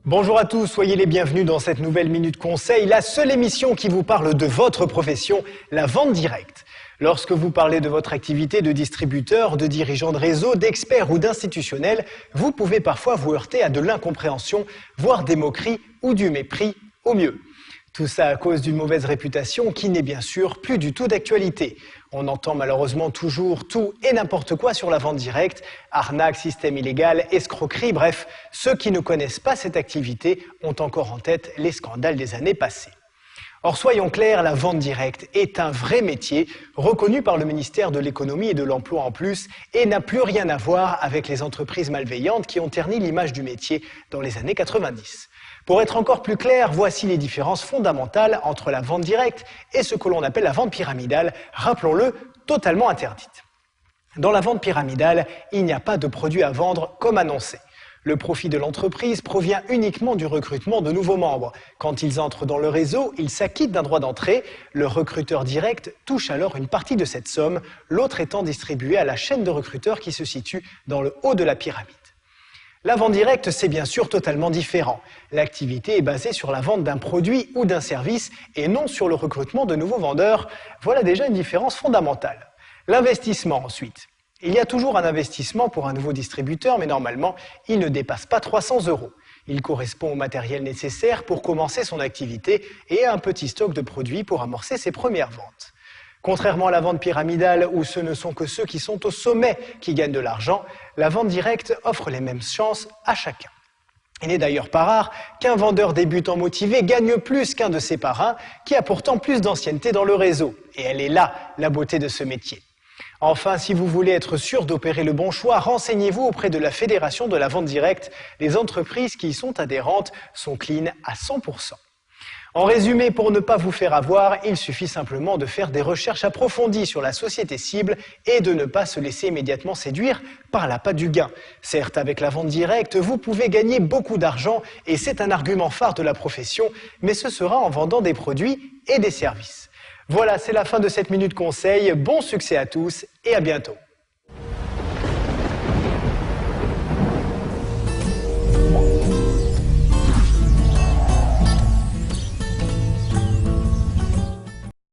Bonjour à tous, soyez les bienvenus dans cette nouvelle Minute Conseil, la seule émission qui vous parle de votre profession, la vente directe. Lorsque vous parlez de votre activité de distributeur, de dirigeant de réseau, d'expert ou d'institutionnel, vous pouvez parfois vous heurter à de l'incompréhension, voire des moqueries ou du mépris au mieux. Tout ça à cause d'une mauvaise réputation qui n'est bien sûr plus du tout d'actualité. On entend malheureusement toujours tout et n'importe quoi sur la vente directe, arnaque, système illégal, escroquerie, bref, ceux qui ne connaissent pas cette activité ont encore en tête les scandales des années passées. Or, soyons clairs, la vente directe est un vrai métier, reconnu par le ministère de l'Économie et de l'Emploi en plus, et n'a plus rien à voir avec les entreprises malveillantes qui ont terni l'image du métier dans les années 90. Pour être encore plus clair, voici les différences fondamentales entre la vente directe et ce que l'on appelle la vente pyramidale, rappelons-le, totalement interdite. Dans la vente pyramidale, il n'y a pas de produit à vendre comme annoncé. Le profit de l'entreprise provient uniquement du recrutement de nouveaux membres. Quand ils entrent dans le réseau, ils s'acquittent d'un droit d'entrée. Le recruteur direct touche alors une partie de cette somme, l'autre étant distribué à la chaîne de recruteurs qui se situe dans le haut de la pyramide. La vente directe, c'est bien sûr totalement différent. L'activité est basée sur la vente d'un produit ou d'un service et non sur le recrutement de nouveaux vendeurs. Voilà déjà une différence fondamentale. L'investissement ensuite. Il y a toujours un investissement pour un nouveau distributeur, mais normalement, il ne dépasse pas 300 €. Il correspond au matériel nécessaire pour commencer son activité et à un petit stock de produits pour amorcer ses premières ventes. Contrairement à la vente pyramidale, où ce ne sont que ceux qui sont au sommet qui gagnent de l'argent, la vente directe offre les mêmes chances à chacun. Il n'est d'ailleurs pas rare qu'un vendeur débutant motivé gagne plus qu'un de ses parrains, qui a pourtant plus d'ancienneté dans le réseau. Et elle est là, la beauté de ce métier. Enfin, si vous voulez être sûr d'opérer le bon choix, renseignez-vous auprès de la Fédération de la vente directe. Les entreprises qui y sont adhérentes sont clean à 100%. En résumé, pour ne pas vous faire avoir, il suffit simplement de faire des recherches approfondies sur la société cible et de ne pas se laisser immédiatement séduire par l'appât du gain. Certes, avec la vente directe, vous pouvez gagner beaucoup d'argent et c'est un argument phare de la profession, mais ce sera en vendant des produits et des services. Voilà, c'est la fin de cette Minute Conseil. Bon succès à tous et à bientôt.